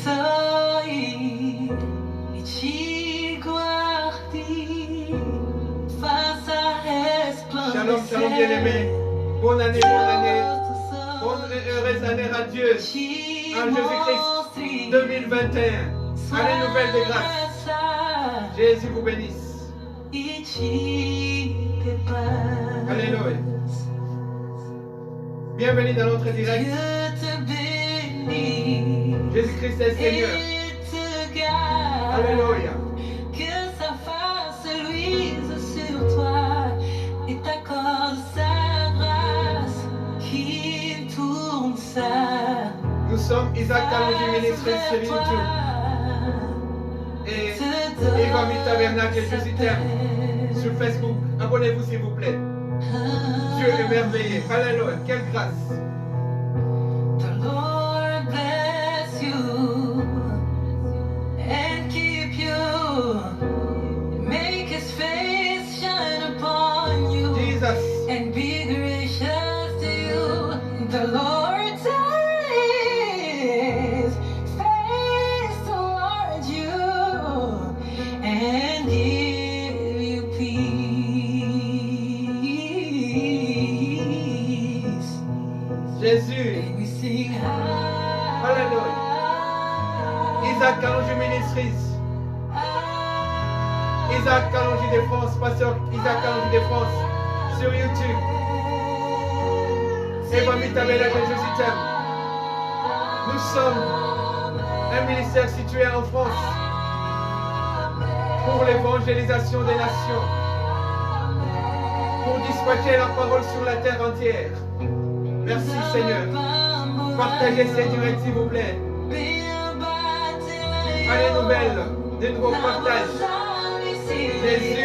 sorrir e te guardi, faça resplandecer. Shalom, shalom bien-aimé. Bonne année, bonne et heureuse année à Dieu, en Jésus-Christ 2021. Année nouvelle de grâce. Jésus vous bénisse. Alléluia. Bienvenue dans notre direct. Jésus-Christ est Seigneur. Alléluia. Que sa face luise sur toi et t'accorde sa grâce qui tourne ça. Nous sommes Isaac Kalonji Ministries sur YouTube. Et Eva Tabernacle Jésus t'aime sur Facebook. Abonnez-vous s'il vous plaît. Dieu est merveilleux. Alléluia. Quelle grâce. The Lord bless you and keep you. Make his face shine upon you. Jesus. And be gracious to you. The Lord turn his face towards you and give you peace. Jésus. And we sing Alléluia. Isaac Kalonji Ministries. Isaac Kalonji de France, pasteur Isaac Kalonji de France sur YouTube. Eva Tabernacle Jésus t'aime. Nous sommes un ministère situé en France pour l'évangélisation des nations, pour dispatcher la parole sur la terre entière. Merci Seigneur. Partagez ces directs s'il vous plaît. Allez nouvelles, de nouveaux partages. Jésus.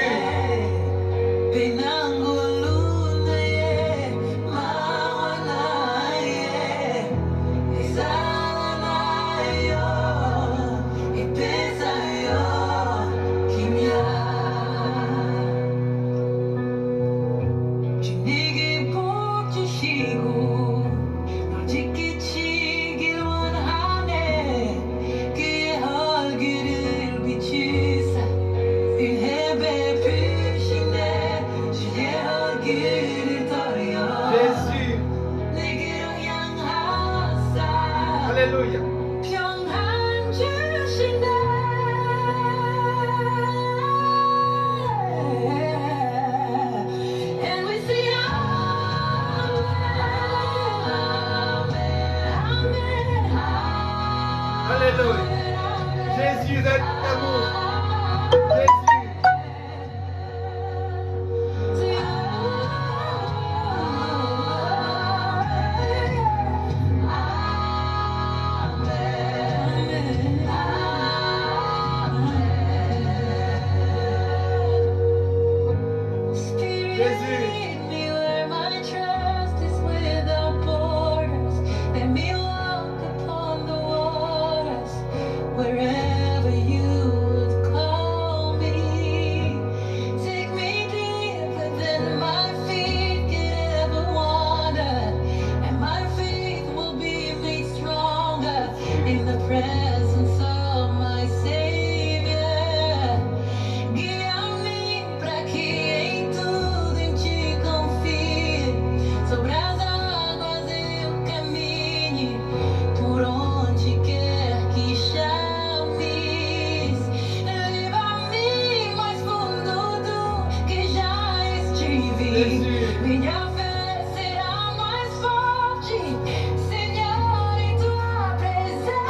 Alléluia. Alléluia. Jésus est amour. Jésus.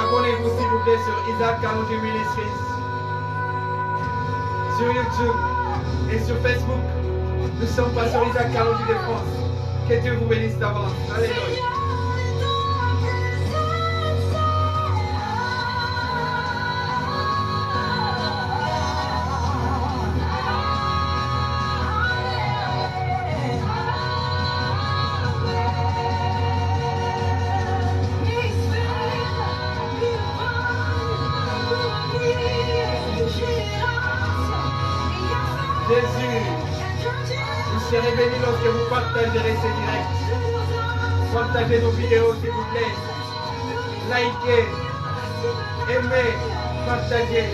Abonnez-vous s'il vous plaît sur Isaac Kalonji Ministries, sur YouTube et sur Facebook. Nous sommes pas sur Isaac Kalonji de France. Que Dieu vous bénisse d'avance. Alléluia. Jésus, vous serez bénis lorsque vous partagerez ces directs. Partagez nos vidéos s'il vous plaît. Likez, Aimez, partagez.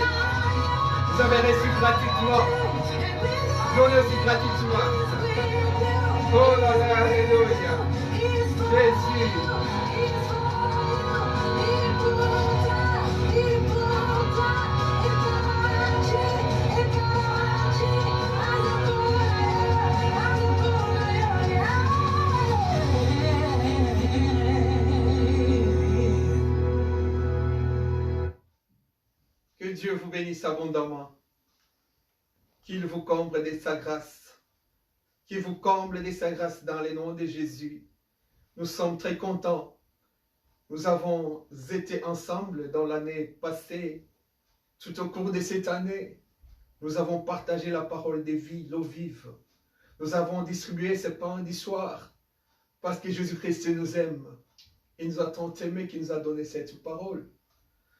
Vous avez reçu gratuitement. Donnez aussi gratuitement. Oh là là, alléluia. Jésus. Que Dieu vous bénisse abondamment. Qu'il vous comble de sa grâce. Qu'il vous comble de sa grâce dans le nom de Jésus. Nous sommes très contents. Nous avons été ensemble dans l'année passée. Tout au cours de cette année, nous avons partagé la parole de vie, l'eau vive. Nous avons distribué ce pain du soir parce que Jésus-Christ nous aime. Il nous a tant aimé qu'il nous a donné cette parole.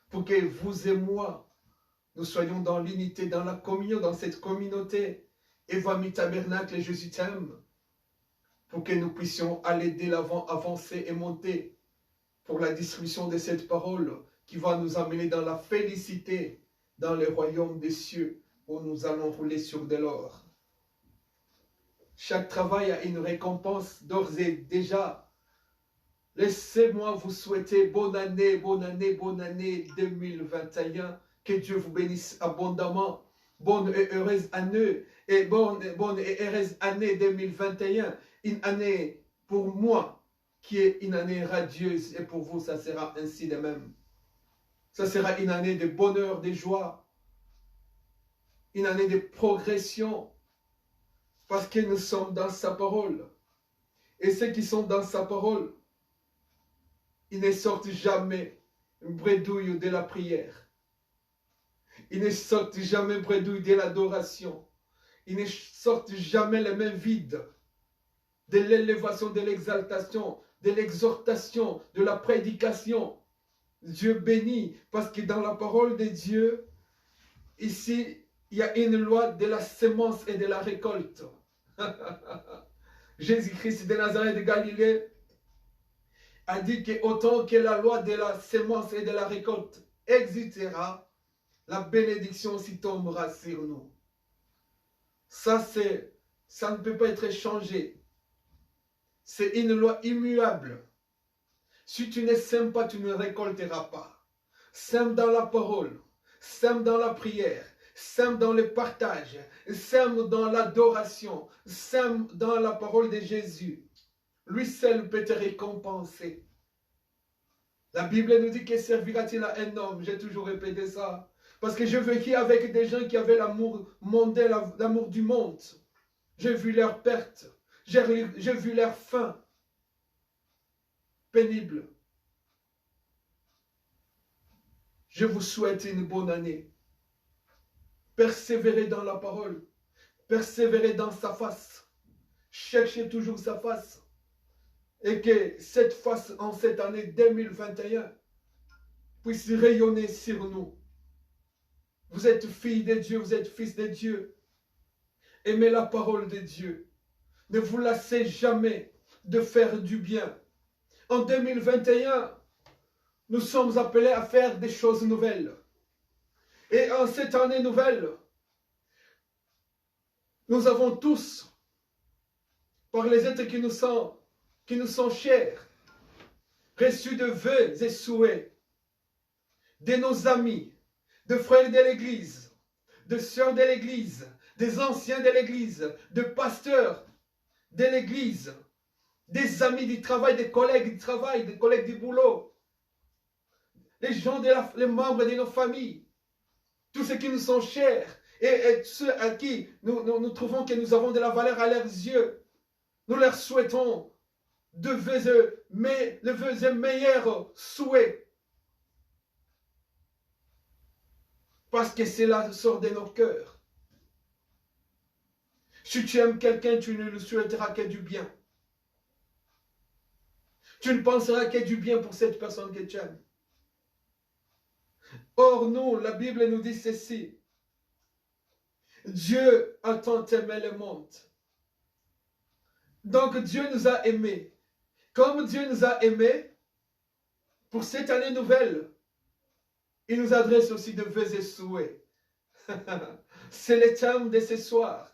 Pour que vous et moi, nous soyons dans l'unité, dans la communion, dans cette communauté. Eva Tabernacle, Jésus t'aime. Pour que nous puissions aller de l'avant, avancer et monter pour la distribution de cette parole qui va nous amener dans la félicité, dans le royaume des cieux, où nous allons rouler sur de l'or. Chaque travail a une récompense d'ores et déjà. Laissez-moi vous souhaiter bonne année 2021. Que Dieu vous bénisse abondamment. Bonne et heureuse année. Et bonne et heureuse année 2021. Une année pour moi qui est une année radieuse. Et pour vous, ça sera ainsi de même. Ça sera une année de bonheur, de joie. Une année de progression. Parce que nous sommes dans sa parole. Et ceux qui sont dans sa parole, ils ne sortent jamais bredouille de la prière. Ils ne sortent jamais bredouille de l'adoration. Ils ne sortent jamais les mains vides de l'élévation, de l'exaltation, de l'exhortation, de la prédication. Dieu bénit, parce que dans la parole de Dieu, ici, il y a une loi de la semence et de la récolte. Jésus-Christ de Nazareth de Galilée a dit que autant que la loi de la semence et de la récolte existera, la bénédiction aussi tombera sur nous. Ça ne peut pas être changé. C'est une loi immuable. Si tu ne sèmes pas, tu ne récolteras pas. Sème dans la parole, sème dans la prière, sème dans le partage, sème dans l'adoration, sème dans la parole de Jésus. Lui seul peut te récompenser. La Bible nous dit que servira-t-il à un homme? J'ai toujours répété ça. Parce que je vécu avec des gens qui avaient l'amour mondain, l'amour du monde. J'ai vu leur perte. J'ai vu leur fin. Pénible. Je vous souhaite une bonne année. Persévérez dans la parole. Persévérez dans sa face. Cherchez toujours sa face. Et que cette face en cette année 2021 puisse rayonner sur nous. Vous êtes fille de Dieu, vous êtes fils de Dieu. Aimez la parole de Dieu. Ne vous lassez jamais de faire du bien. En 2021, nous sommes appelés à faire des choses nouvelles. Et en cette année nouvelle, nous avons tous, par les êtres qui nous sont chers, reçu de vœux et souhaits de nos amis, de frères de l'Église, de sœurs de l'Église, des anciens de l'Église, de pasteurs de l'Église, des amis du travail, des collègues du travail, des collègues du boulot, les gens, les membres de nos familles, tous ceux qui nous sont chers et ceux à qui nous trouvons que nous avons de la valeur à leurs yeux. Nous leur souhaitons de vœux et meilleurs souhaits. Parce que cela sort de nos cœurs. Si tu aimes quelqu'un, tu ne lui souhaiteras que du bien. Tu ne penseras que du bien pour cette personne que tu aimes. Or, nous, la Bible nous dit ceci. Dieu a tant aimé le monde. Donc, Dieu nous a aimés. Comme Dieu nous a aimés, pour cette année nouvelle, il nous adresse aussi de vœux et souhaits. C'est le thème de ce soir.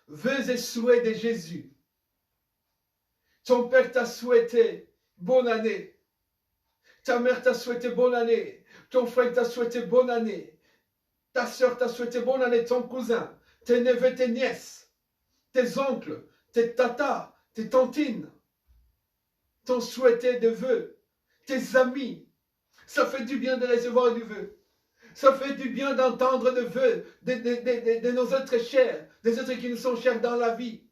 Vœux et souhaits de Jésus. Ton père t'a souhaité bonne année. Ta mère t'a souhaité bonne année. Ton frère t'a souhaité bonne année. Ta soeur t'a souhaité bonne année. Ton cousin, tes neveux, tes nièces, tes oncles, tes tatas, tes tantines t'ont souhaité des vœux. Tes amis. Ça fait du bien de recevoir du vœu. Ça fait du bien d'entendre des vœux de nos êtres chers, des êtres qui nous sont chers dans la vie.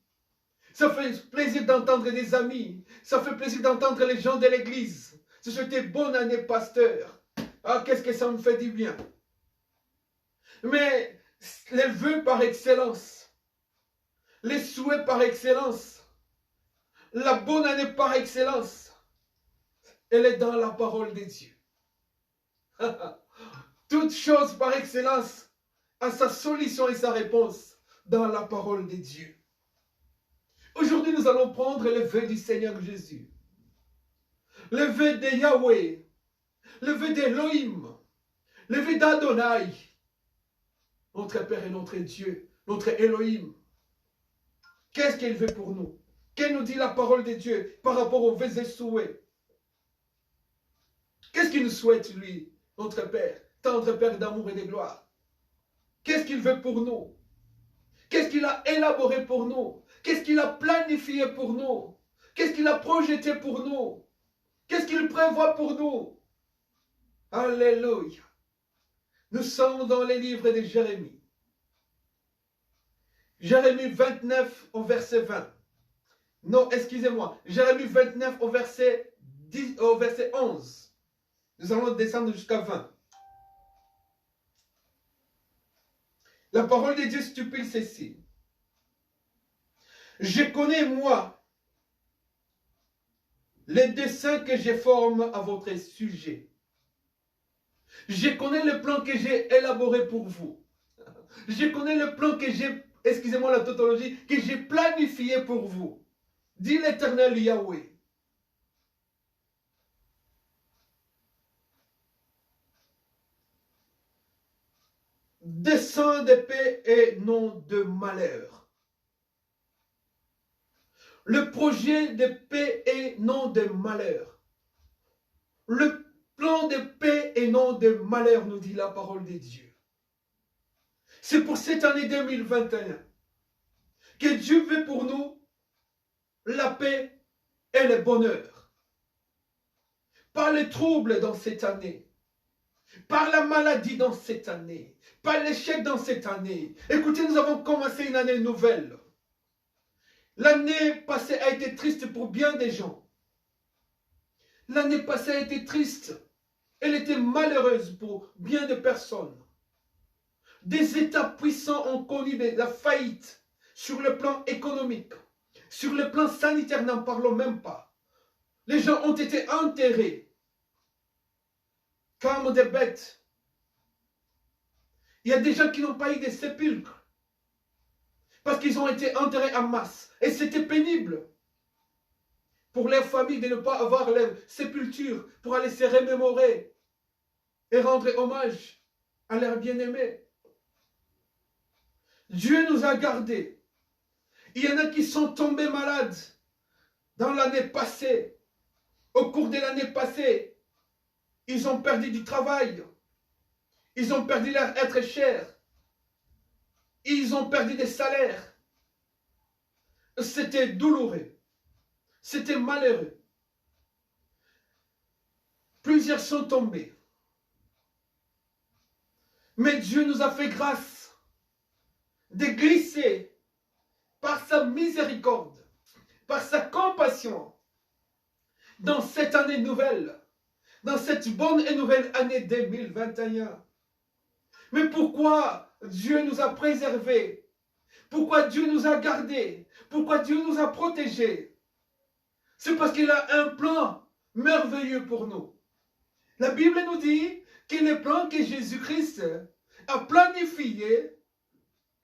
Ça fait plaisir d'entendre des amis. Ça fait plaisir d'entendre les gens de l'église. Se souhaiter bonne année, pasteur. Ah, qu'est-ce que ça me fait du bien. Mais les vœux par excellence, les souhaits par excellence, la bonne année par excellence, elle est dans la parole de Dieu. Toute chose par excellence a sa solution et sa réponse dans la parole de Dieu. Aujourd'hui, nous allons prendre le vœu du Seigneur Jésus, le vœu de Yahweh, le vœu d'Elohim, le vœu d'Adonai, notre Père et notre Dieu, notre Elohim. Qu'est-ce qu'il veut pour nous? Que nous dit la parole de Dieu par rapport aux vœux et souhaits? Qu'est-ce qu'il nous souhaite, lui, notre Père, tendre Père d'amour et de gloire? Qu'est-ce qu'il veut pour nous? Qu'est-ce qu'il a élaboré pour nous? Qu'est-ce qu'il a planifié pour nous? Qu'est-ce qu'il a projeté pour nous? Qu'est-ce qu'il prévoit pour nous? Alléluia. Nous sommes dans les livres de Jérémie. Jérémie 29 au verset 20. Non, excusez-moi. Jérémie 29 au verset 11. Nous allons descendre jusqu'à 20. La parole de Dieu stipule ceci. Je connais, moi, les desseins que je forme à votre sujet. Je connais le plan que j'ai élaboré pour vous. Je connais le plan que j'ai, excusez-moi la tautologie, que j'ai planifié pour vous. Dit l'Éternel Yahweh. Desseins de paix et non de malheur. Le projet de paix et non de malheur. Le plan de paix et non de malheur, nous dit la parole de Dieu. C'est pour cette année 2021 que Dieu veut pour nous la paix et le bonheur. Pas les troubles dans cette année. Par la maladie dans cette année. Par l'échec dans cette année. Écoutez, nous avons commencé une année nouvelle. L'année passée a été triste pour bien des gens. L'année passée a été triste. Elle était malheureuse pour bien de personnes. Des États puissants ont connu la faillite sur le plan économique. Sur le plan sanitaire, n'en parlons même pas. Les gens ont été enterrés comme des bêtes. Il y a des gens qui n'ont pas eu de sépulcre parce qu'ils ont été enterrés en masse. Et c'était pénible pour les familles de ne pas avoir leur sépulture pour aller se remémorer et rendre hommage à leurs bien-aimés. Dieu nous a gardés. Il y en a qui sont tombés malades dans l'année passée. Au cours de l'année passée, ils ont perdu du travail. Ils ont perdu leur être cher. Ils ont perdu des salaires. C'était douloureux. C'était malheureux. Plusieurs sont tombés. Mais Dieu nous a fait grâce de glisser par sa miséricorde, par sa compassion, dans cette année nouvelle, dans cette bonne et nouvelle année 2021. Mais pourquoi Dieu nous a préservés? Pourquoi Dieu nous a gardés? Pourquoi Dieu nous a protégés? C'est parce qu'il a un plan merveilleux pour nous. La Bible nous dit que le plan que Jésus-Christ a planifié.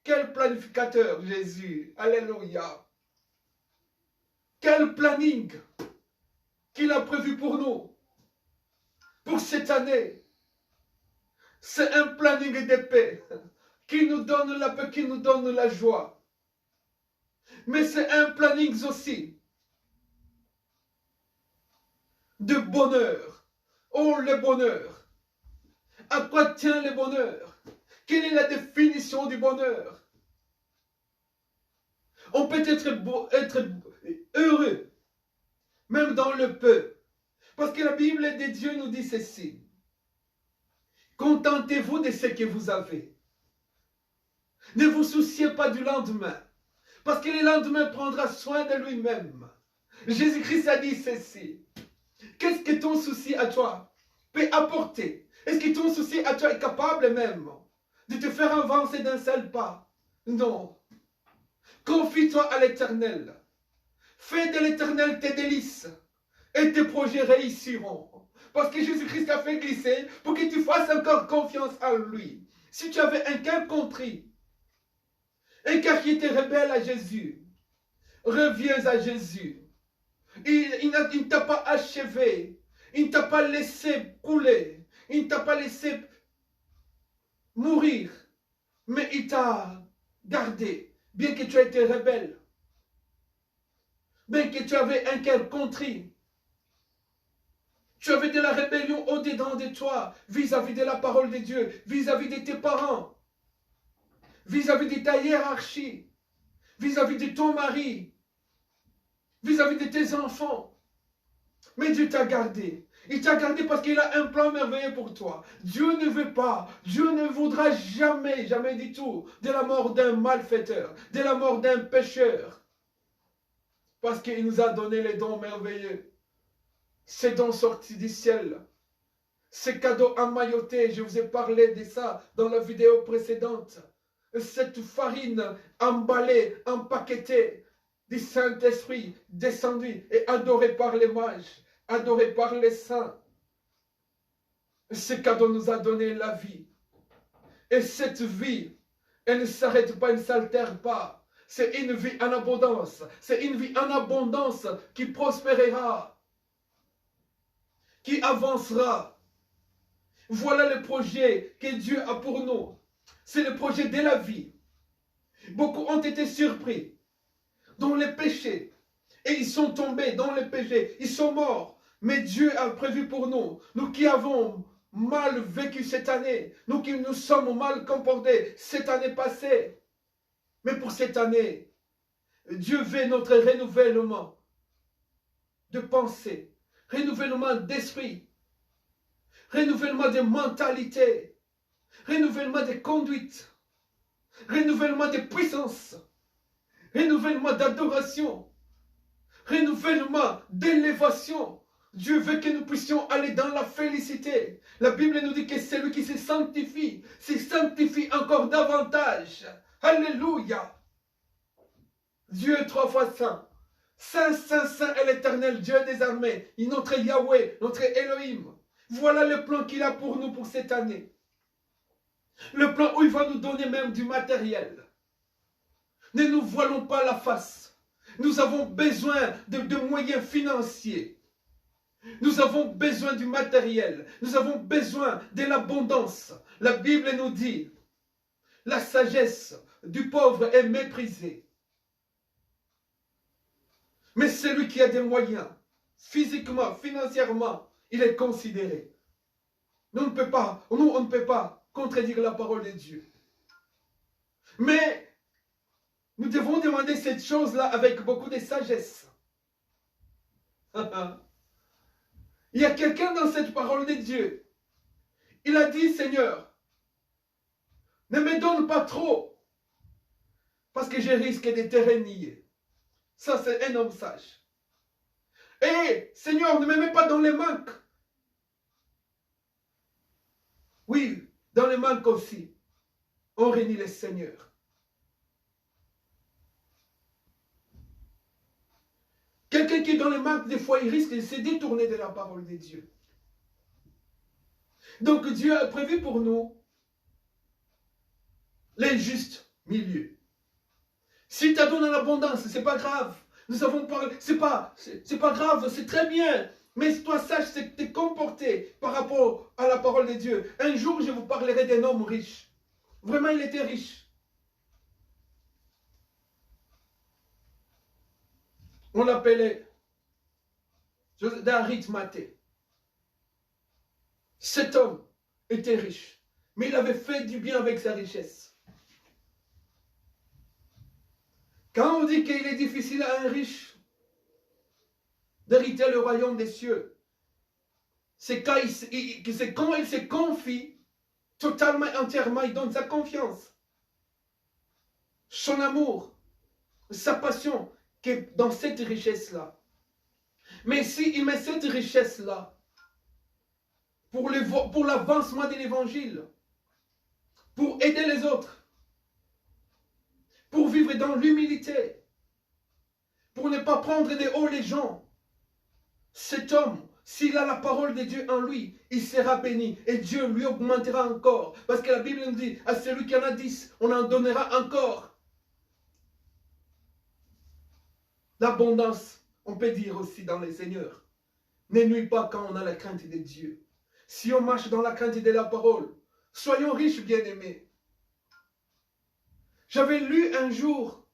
Quel planificateur, Jésus. Alléluia. Quel planning qu'il a prévu pour nous, pour cette année. C'est un planning de paix qui nous donne la paix, qui nous donne la joie. Mais c'est un planning aussi de bonheur. Oh, le bonheur. À quoi tient le bonheur? Quelle est la définition du bonheur? On peut être heureux, même dans le peu. Parce que la Bible de Dieu nous dit ceci. Contentez-vous de ce que vous avez. Ne vous souciez pas du lendemain. Parce que le lendemain prendra soin de lui-même. Jésus-Christ a dit ceci. Qu'est-ce que ton souci à toi peut apporter? Est-ce que ton souci à toi est capable même de te faire avancer d'un seul pas? Non. Confie-toi à l'Éternel. Fais de l'Éternel tes délices et tes projets réussiront. Parce que Jésus-Christ a fait glisser pour que tu fasses encore confiance à lui. Si tu avais un cœur contrit, un cœur qui était rebelle à Jésus, reviens à Jésus. Il ne t'a pas achevé, il ne t'a pas laissé couler, il ne t'a pas laissé mourir, mais il t'a gardé, bien que tu aies été rebelle, bien que tu avais un cœur contrit. Tu avais de la rébellion au-dedans de toi, vis-à-vis de la parole de Dieu, vis-à-vis de tes parents, vis-à-vis de ta hiérarchie, vis-à-vis de ton mari, vis-à-vis de tes enfants. Mais Dieu t'a gardé. Il t'a gardé parce qu'il a un plan merveilleux pour toi. Dieu ne veut pas, Dieu ne voudra jamais, jamais du tout, de la mort d'un malfaiteur, de la mort d'un pécheur. Parce qu'il nous a donné les dons merveilleux. Ces dons sortis du ciel. Ces cadeaux emmaillotés, je vous ai parlé de ça dans la vidéo précédente. Cette farine emballée, empaquetée du Saint-Esprit, descendu et adoré par les mages, adoré par les saints. Ce cadeau nous a donné la vie. Et cette vie, elle ne s'arrête pas, elle ne s'altère pas. C'est une vie en abondance. C'est une vie en abondance qui prospérera, qui avancera. Voilà le projet que Dieu a pour nous. C'est le projet de la vie. Beaucoup ont été surpris dans les péchés. Et ils sont tombés dans les péchés. Ils sont morts. Mais Dieu a prévu pour nous. Nous qui avons mal vécu cette année. Nous qui nous sommes mal comportés cette année passée. Mais pour cette année, Dieu veut notre renouvellement de pensée. Renouvellement d'esprit. Renouvellement de mentalité. Renouvellement de conduite. Renouvellement de puissance. Renouvellement d'adoration. Renouvellement d'élévation. Dieu veut que nous puissions aller dans la félicité. La Bible nous dit que celui qui se sanctifie encore davantage. Alléluia. Dieu est 3 fois saint. Saint, saint, saint est l'Éternel, Dieu des armées. Notre Yahweh, notre Elohim. Voilà le plan qu'il a pour nous pour cette année. Le plan où il va nous donner même du matériel. Ne nous voilons pas la face. Nous avons besoin de moyens financiers. Nous avons besoin du matériel. Nous avons besoin de l'abondance. La Bible nous dit, la sagesse du pauvre est méprisée. Mais celui qui a des moyens, physiquement, financièrement, il est considéré. Nous, on ne peut pas contredire la parole de Dieu. Mais nous devons demander cette chose-là avec beaucoup de sagesse. Il y a quelqu'un dans cette parole de Dieu. Il a dit, Seigneur, ne me donne pas trop, parce que je risque de te renier. Ça, c'est un homme sage. Et, Seigneur, ne me mets pas dans les manques. Oui, dans les manques aussi, on renie le Seigneur. Quelqu'un qui est dans les manques, des fois, il risque de se détourner de la parole de Dieu. Donc, Dieu a prévu pour nous les justes milieux. Si tu as donné en abondance, ce n'est pas grave. Nous avons parlé, c'est pas grave, c'est très bien. Mais toi, sache te comporter par rapport à la parole de Dieu. Un jour, je vous parlerai d'un homme riche. Vraiment, il était riche. On l'appelait d'Arimathée. Cet homme était riche, mais il avait fait du bien avec sa richesse. Quand on dit qu'il est difficile à un riche d'hériter le royaume des cieux, c'est quand il se confie totalement, entièrement, il donne sa confiance, son amour, sa passion, qui est dans cette richesse-là. Mais s'il met cette richesse-là pour l'avancement de l'évangile, pour aider les autres, pour vivre dans l'humilité, pour ne pas prendre de haut les gens, cet homme, s'il a la parole de Dieu en lui, il sera béni et Dieu lui augmentera encore. Parce que la Bible nous dit, à celui qui en a 10, on en donnera encore. L'abondance, on peut dire aussi dans les seigneurs, ne nuit pas quand on a la crainte de Dieu. Si on marche dans la crainte de la parole, soyons riches, bien-aimés. J'avais lu un jour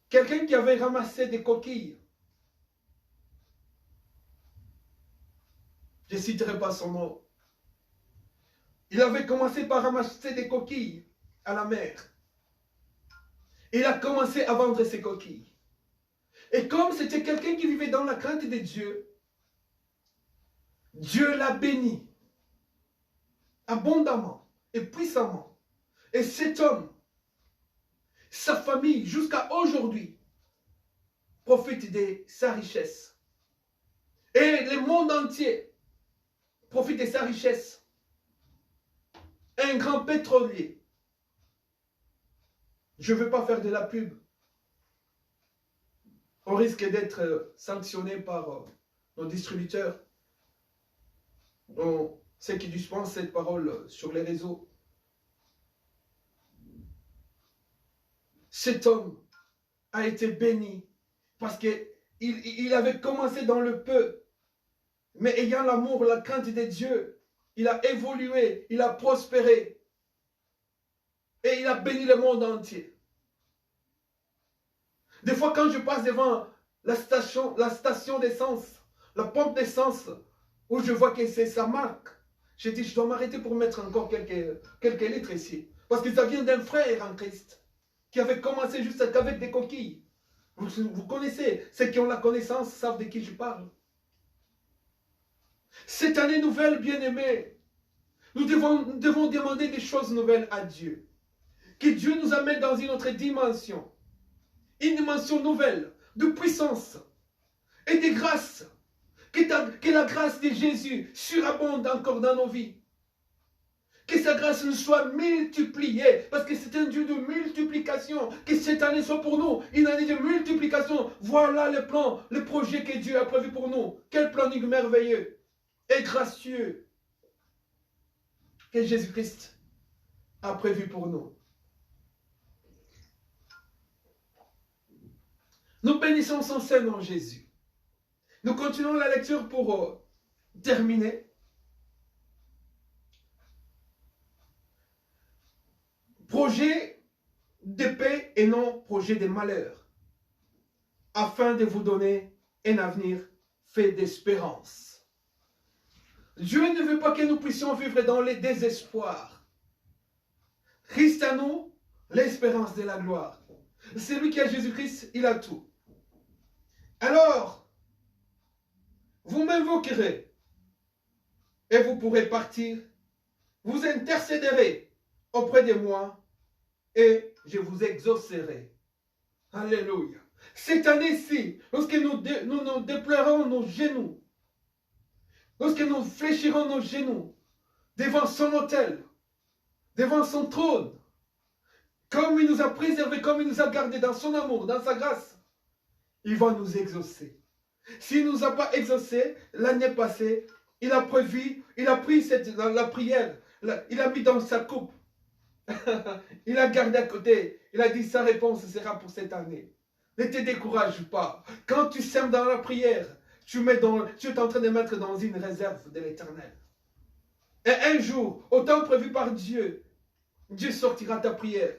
quelqu'un qui avait ramassé des coquilles. Je ne citerai pas son nom. Il avait commencé par ramasser des coquilles à la mer. Il a commencé à vendre ses coquilles. Et comme c'était quelqu'un qui vivait dans la crainte de Dieu, Dieu l'a béni abondamment et puissamment. Et cet homme, sa famille, jusqu'à aujourd'hui, profite de sa richesse. Et le monde entier profite de sa richesse. Un grand pétrolier. Je ne veux pas faire de la pub. On risque d'être sanctionné par nos distributeurs. Ceux qui dispensent cette parole sur les réseaux. Cet homme a été béni parce qu'il avait commencé dans le peu, mais ayant l'amour, la crainte de Dieu, il a évolué, il a prospéré et il a béni le monde entier. Des fois, quand je passe devant la station d'essence, la pompe d'essence, où je vois que c'est sa marque, je dis, je dois m'arrêter pour mettre encore quelques litres ici. Parce que ça vient d'un frère en Christ, qui avait commencé juste avec des coquilles. Vous connaissez, ceux qui ont la connaissance savent de qui je parle. Cette année nouvelle, bien-aimés, nous devons demander des choses nouvelles à Dieu. Que Dieu nous amène dans une autre dimension. Une dimension nouvelle, de puissance et de grâce. Que la grâce de Jésus surabonde encore dans nos vies. Que sa grâce nous soit multipliée, parce que c'est un Dieu de multiplication. Que cette année soit pour nous une année de multiplication. Voilà le plan, le projet que Dieu a prévu pour nous. Quel plan merveilleux et gracieux que Jésus-Christ a prévu pour nous. Nous bénissons son Seigneur Jésus. Nous continuons la lecture pour terminer. Projet de paix et non projet de malheur, afin de vous donner un avenir fait d'espérance. Dieu ne veut pas que nous puissions vivre dans le désespoir. Christ à nous, l'espérance de la gloire. C'est lui qui a Jésus-Christ, il a tout. Alors, vous m'invoquerez et vous pourrez partir. Vous intercéderez auprès de moi et je vous exaucerai. Alléluia. Cette année-ci, lorsque nous déploierons nos genoux, lorsque nous fléchirons nos genoux devant son autel, devant son trône, comme il nous a préservés, comme il nous a gardés dans son amour, dans sa grâce, il va nous exaucer. S'il ne nous a pas exaucés, l'année passée, il a pris la prière, il a mis dans sa coupe, il a gardé à côté, il a dit sa réponse sera pour cette année. Ne te décourage pas. Quand tu sèmes dans la prière, tu es en train de mettre dans une réserve de l'Éternel. Et un jour, au temps prévu par Dieu, Dieu sortira ta prière,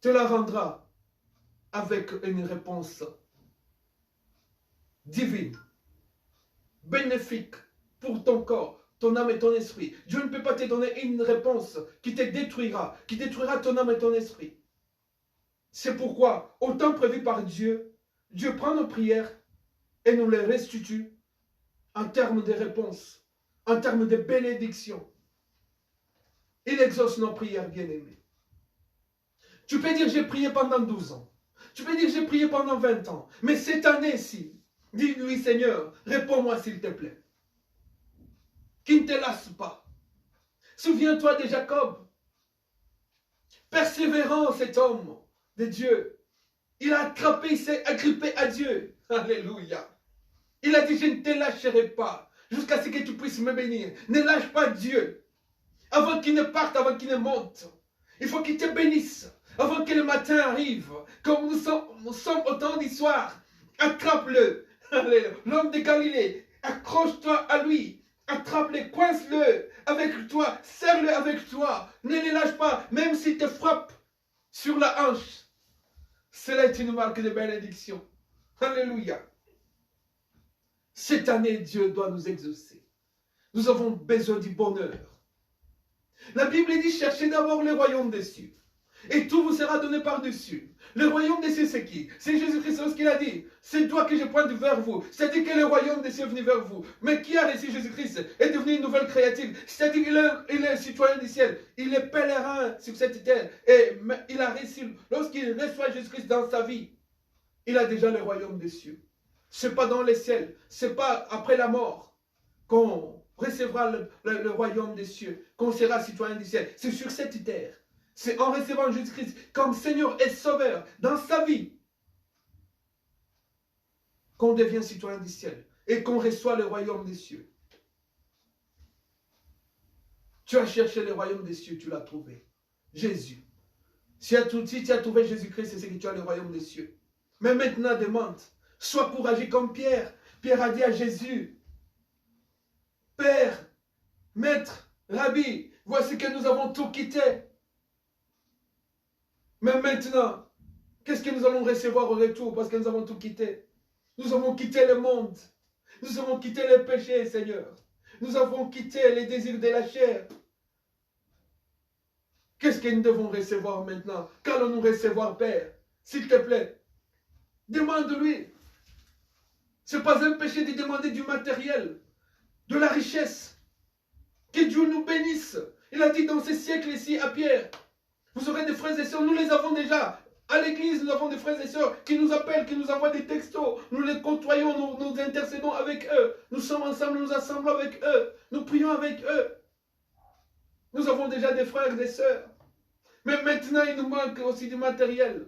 te la rendra avec une réponse divine, bénéfique pour ton corps, ton âme et ton esprit. Dieu ne peut pas te donner une réponse qui détruira ton âme et ton esprit. C'est pourquoi, au temps prévu par Dieu, Dieu prend nos prières et nous les restitue en termes de réponse, en termes de bénédiction. Il exauce nos prières, bien-aimés. Tu peux dire, j'ai prié pendant 12 ans. Tu peux dire, j'ai prié pendant 20 ans. Mais cette année-ci, dis-lui, Seigneur, réponds-moi s'il te plaît. Qui ne te lasse pas. Souviens-toi de Jacob. Persévérant cet homme de Dieu. Il a attrapé, il s'est agrippé à Dieu. Alléluia. Il a dit, je ne te lâcherai pas jusqu'à ce que tu puisses me bénir. Ne lâche pas Dieu. Avant qu'il ne parte, avant qu'il ne monte. Il faut qu'il te bénisse. Avant que le matin arrive. Comme nous sommes au temps du soir. Attrape-le. L'homme de Galilée. Accroche-toi à lui. Attrape-le, coince-le avec toi. Serre-le avec toi. Ne le lâche pas. Même s'il te frappe sur la hanche. Cela est une marque de bénédiction. Alléluia. Cette année, Dieu doit nous exaucer. Nous avons besoin du bonheur. La Bible dit, cherchez d'abord le royaume des cieux. Et tout vous sera donné par-dessus. Le royaume des cieux, c'est qui? C'est Jésus-Christ, c'est ce qu'il a dit. C'est toi que je pointe vers vous. C'est-à-dire que le royaume des cieux est venu vers vous. Mais qui a reçu Jésus-Christ est devenu une nouvelle créature. C'est-à-dire qu'il est citoyen du ciel. Il est pèlerin sur cette terre. Et il a reçu, lorsqu'il reçoit Jésus-Christ dans sa vie, il a déjà le royaume des cieux. Ce n'est pas dans les ciels. Ce n'est pas après la mort qu'on recevra le royaume des cieux, qu'on sera citoyen du ciel. C'est sur cette terre. C'est en recevant Jésus-Christ comme Seigneur et Sauveur dans sa vie qu'on devient citoyen du ciel et qu'on reçoit le royaume des cieux. Tu as cherché le royaume des cieux, tu l'as trouvé. Jésus. Si tu as trouvé Jésus-Christ, c'est que tu as le royaume des cieux. Mais maintenant, demande. Sois courageux comme Pierre. Pierre a dit à Jésus, Père, Maître, Rabbi, voici que nous avons tout quitté. Mais maintenant, qu'est-ce que nous allons recevoir au retour parce que nous avons tout quitté? Nous avons quitté le monde. Nous avons quitté le péché, Seigneur. Nous avons quitté les désirs de la chair. Qu'est-ce que nous devons recevoir maintenant? Qu'allons-nous recevoir, Père? S'il te plaît, demande-lui. Ce n'est pas un péché de demander du matériel, de la richesse. Que Dieu nous bénisse. Il a dit dans ces siècles-ci à Pierre, vous aurez des frères et sœurs, nous les avons déjà. À l'église, nous avons des frères et sœurs qui nous appellent, qui nous envoient des textos. Nous les côtoyons, nous intercédons avec eux. Nous sommes ensemble, nous assemblons avec eux. Nous prions avec eux. Nous avons déjà des frères et des sœurs. Mais maintenant, il nous manque aussi du matériel.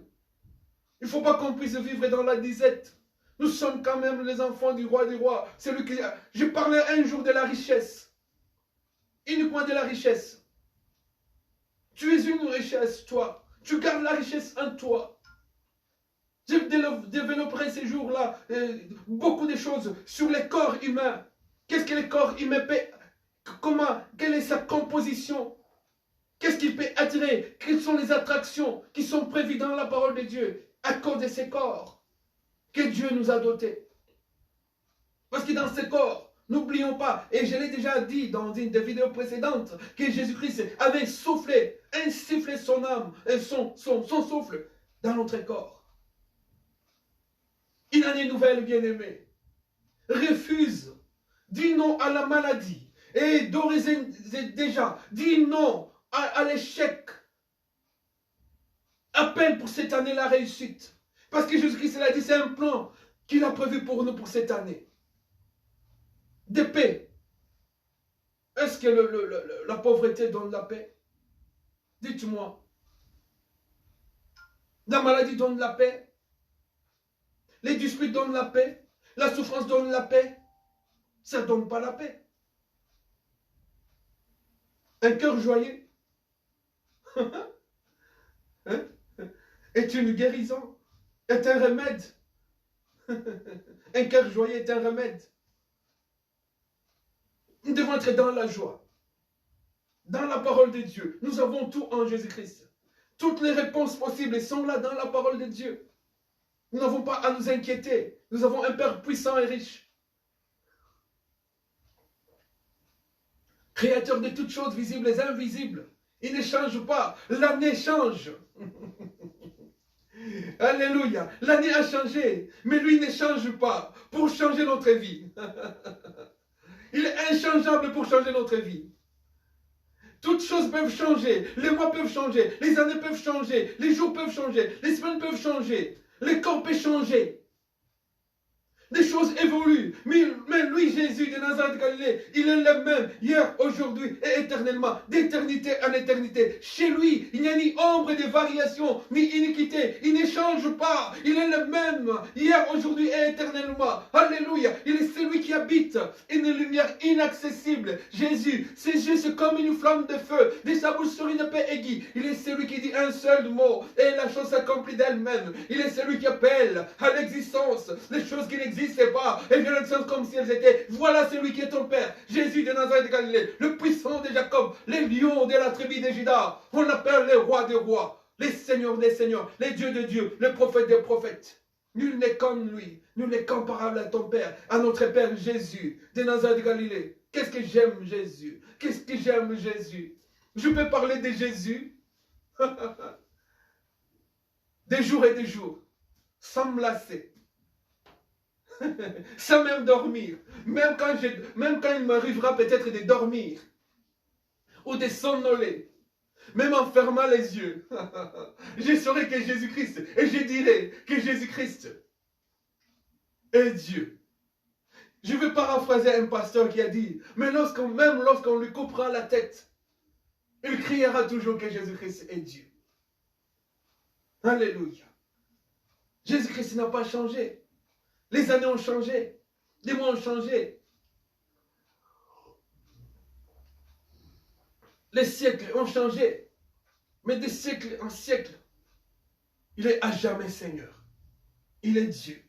Il ne faut pas qu'on puisse vivre dans la disette. Nous sommes quand même les enfants du roi des rois. Celui qui... Je parlais un jour de la richesse. Uniquement de la richesse. Tu es une richesse, toi. Tu gardes la richesse en toi. Je développerai ces jours-là beaucoup de choses sur les corps humains. Qu'est-ce que le corps humain peut... Quelle est sa composition? Qu'est-ce qu'il peut attirer? Quelles sont les attractions qui sont prévues dans la parole de Dieu à cause de ces corps que Dieu nous a dotés? Parce que dans ces corps, n'oublions pas, et je l'ai déjà dit dans une des vidéos précédentes, que Jésus-Christ avait soufflé, insufflé son âme, son souffle dans notre corps. Une année nouvelle, bien-aimé. Refuse, dis non à la maladie. Et d'ores et déjà, dis non à l'échec. Appelle pour cette année la réussite. Parce que Jésus-Christ l'a dit, c'est un plan qu'il a prévu pour nous pour cette année. De paix. Est-ce que la pauvreté donne la paix? Dites-moi. La maladie donne la paix? Les disputes donnent la paix? La souffrance donne la paix? Ça ne donne pas la paix. Un cœur joyeux hein? Est une guérison, est un remède Un cœur joyeux est un remède. Nous devons être dans la joie, dans la parole de Dieu. Nous avons tout en Jésus-Christ. Toutes les réponses possibles sont là dans la parole de Dieu. Nous n'avons pas à nous inquiéter. Nous avons un Père puissant et riche. Créateur de toutes choses visibles et invisibles. Il ne change pas. L'année change. Alléluia. L'année a changé. Mais lui ne change pas pour changer notre vie. Il est inchangeable pour changer notre vie. Toutes choses peuvent changer. Les mois peuvent changer. Les années peuvent changer. Les jours peuvent changer. Les semaines peuvent changer. Les corps peuvent changer. Des choses évoluent. Mais lui, Jésus de Nazareth de Galilée, il est le même hier, aujourd'hui et éternellement, d'éternité en éternité. Chez lui, il n'y a ni ombre de variation, ni iniquité. Il ne change pas. Il est le même hier, aujourd'hui et éternellement. Alléluia. Il est celui qui habite une lumière inaccessible. Jésus, ses yeux c'est comme une flamme de feu. De sa bouche sur une épée aiguë. Il est celui qui dit un seul mot et la chose s'accomplit d'elle-même. Il est celui qui appelle à l'existence les choses qui n'existent pas, elles viennent l'existence comme si elles étaient. Voilà celui qui est ton Père, Jésus de Nazareth de Galilée, le puissant de Jacob, les lions de la tribu de Juda. On appelle les rois des rois, les seigneurs des seigneurs, les dieux de Dieu, les prophètes des prophètes. Nul n'est comme lui, nul n'est comparable à ton Père, à notre Père Jésus de Nazareth de Galilée. Qu'est-ce que j'aime Jésus? Qu'est-ce que j'aime Jésus? Je peux parler de Jésus des jours et des jours, sans me lasser. Sans même dormir, même quand il m'arrivera peut-être de dormir ou de somnoler, même en fermant les yeux, je saurai que Jésus-Christ, et je dirai que Jésus-Christ est Dieu. Je vais paraphraser un pasteur qui a dit, mais même lorsqu'on lui coupera la tête, il criera toujours que Jésus-Christ est Dieu. Alléluia. Jésus-Christ n'a pas changé. Les années ont changé. Les mois ont changé. Les siècles ont changé. Mais de siècle en siècle, il est à jamais Seigneur. Il est Dieu.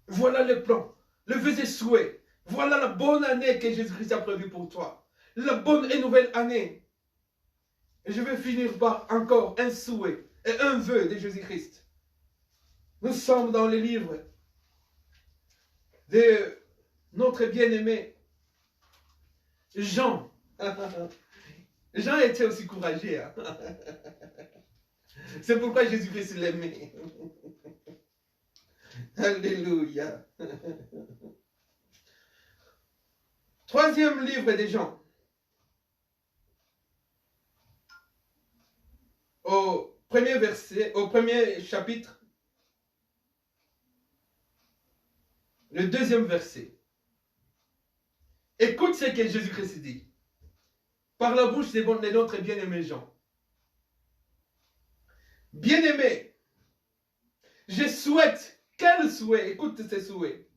Voilà le plan, le vœu et souhait. Voilà la bonne année que Jésus-Christ a prévue pour toi. La bonne et nouvelle année. Et je vais finir par encore un souhait et un vœu de Jésus-Christ. Nous sommes dans les livres de notre bien-aimé Jean. Jean était aussi courageux. Hein? C'est pourquoi Jésus-Christ l'aimait. Alléluia. Troisième livre de Jean. Au premier verset, au premier chapitre, le deuxième verset. Écoute ce que Jésus-Christ dit. Par la bouche de notre bien-aimé Jean. Bien-aimé, je souhaite, quel souhait? Écoute ces souhaits.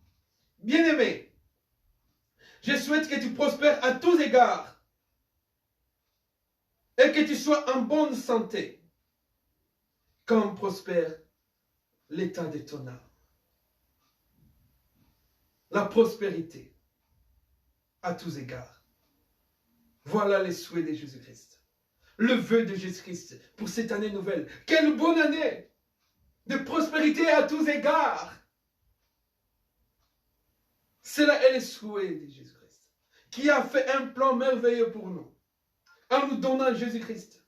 Bien-aimé, je souhaite que tu prospères à tous égards et que tu sois en bonne santé, comme prospère l'état de ton âme. La prospérité à tous égards. Voilà les souhaits de Jésus-Christ. Le vœu de Jésus-Christ pour cette année nouvelle. Quelle bonne année de prospérité à tous égards. Cela est le souhait de Jésus-Christ, qui a fait un plan merveilleux pour nous, en nous donnant Jésus-Christ,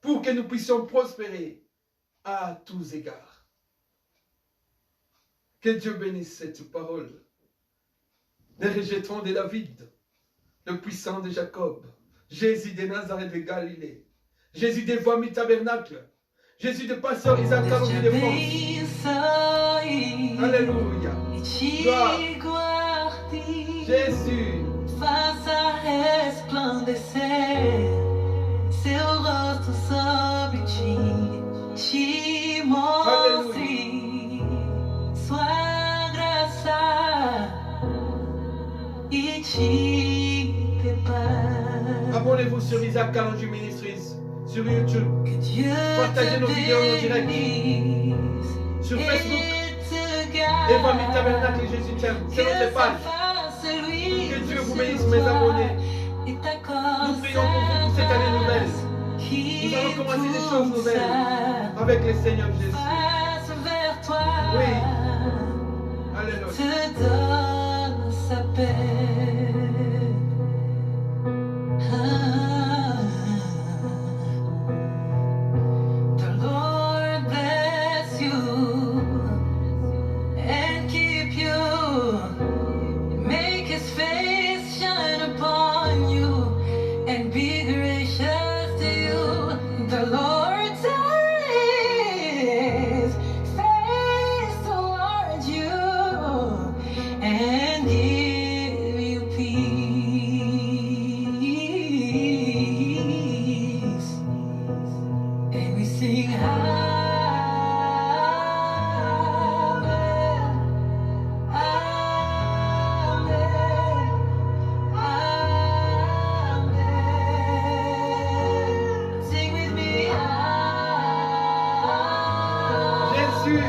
pour que nous puissions prospérer à tous égards. Que Dieu bénisse cette parole. Ne rejetons de David, le puissant de Jacob, Jésus de Nazareth de Galilée, Jésus des voies mi-tabernacle, Jésus de pasteur Isaac Caroline de France. Alléluia. Gloire. Jésus. Faça resplandecer seu rosto sobre ti, te mostre sua graça e te prepare. Abonnez-vous sur Isaac Caroline Ministries sur YouTube. Que Dieu Partagez nos vidéos en direct bénisse, sur Facebook. Évangile Tabernacle Jésus t'aime. C'est notre page. Que Dieu vous bénisse, mes abonnés. Nous prions pour vous pour cette année nouvelle. Nous allons commencer des choses nouvelles avec le Seigneur Jésus. Oui. Alléluia. Te donne sa paix. The Lord bless you and keep you. Make His face shine upon you and be gracious to you. The Lord turn His face towards you and give you peace. And we sing Amen, Amen, Amen. Sing with me, Amen. Jésus.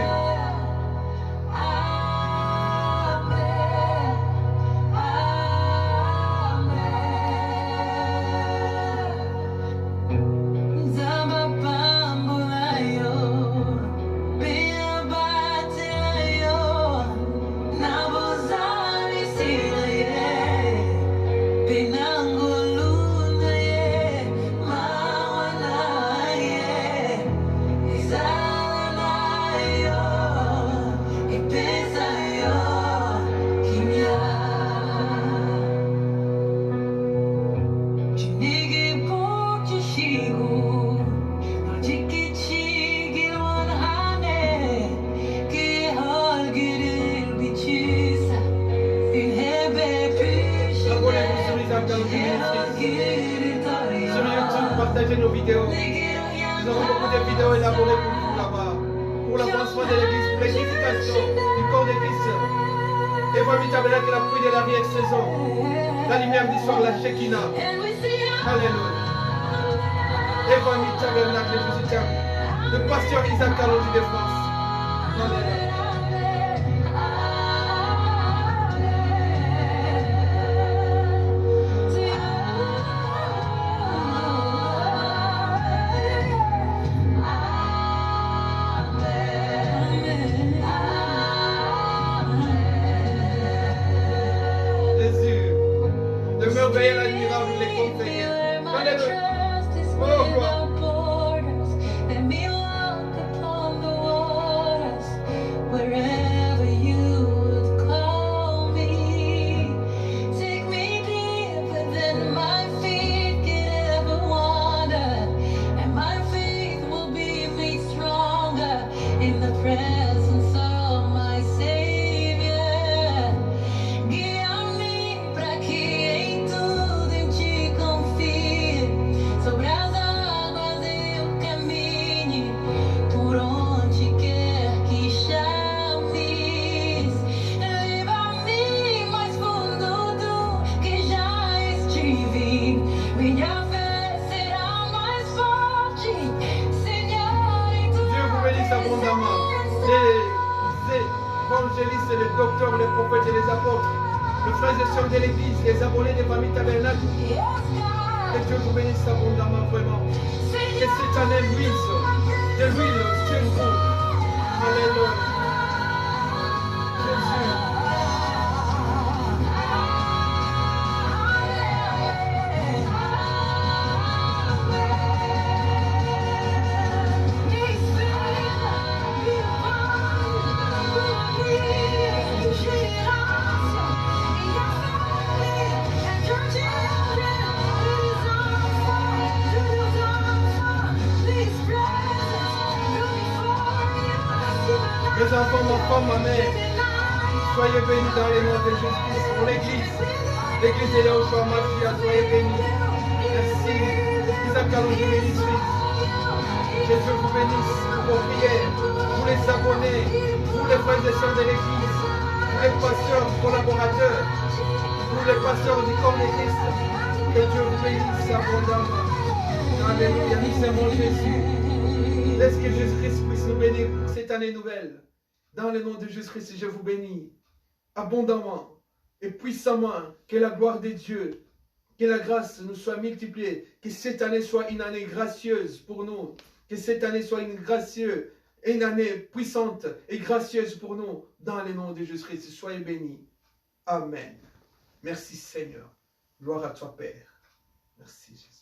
Sur YouTube, partagez nos vidéos. Nous avons beaucoup de vidéos élaborées pour vous là-bas. Pour l'avancement de l'église, pour l'édification du corps de Christ. Évangile Tabernacle, la pluie de la saison. La lumière du soir, la Shekinah. Alléluia. Évangile Tabernacle, Jésus t'aime. Le pasteur Isaac Kalonji de France. Alléluia. Merveilleux, l'admirable, les conseillers. Alléluia. Oh, gloire. Évangélistes, les docteurs, les prophètes et les apôtres, les frères et sœurs de l'église, les abonnés des familles Tabernacle. Que Dieu vous bénisse abondamment, vraiment. Que cette année luise de l'huile sur vous. Alléluia. Jésus. Mes enfants, ma femme, ma mère, soyez bénis dans les noms de Jésus-Christ pour l'église. L'église de Yahushua Mashiach, soyez bénis. Merci. Isaac Kalonji Ministry. Que Dieu vous bénisse pour vos prières, pour les abonnés, pour les frères et sœurs de l'église, pour les pasteurs, collaborateurs, pour les pasteurs du corps de Christ. Que Dieu vous bénisse abondamment. Alléluia, nous aimons Jésus. Laisse que Jésus-Christ puisse nous bénir pour cette année nouvelle. Dans le nom de Jésus-Christ, je vous bénis abondamment et puissamment. Que la gloire de Dieu, que la grâce nous soit multipliée. Que cette année soit une année gracieuse pour nous. Que cette année soit une année puissante et gracieuse pour nous. Dans le nom de Jésus-Christ, soyez bénis. Amen. Merci Seigneur. Gloire à toi Père. Merci Jésus.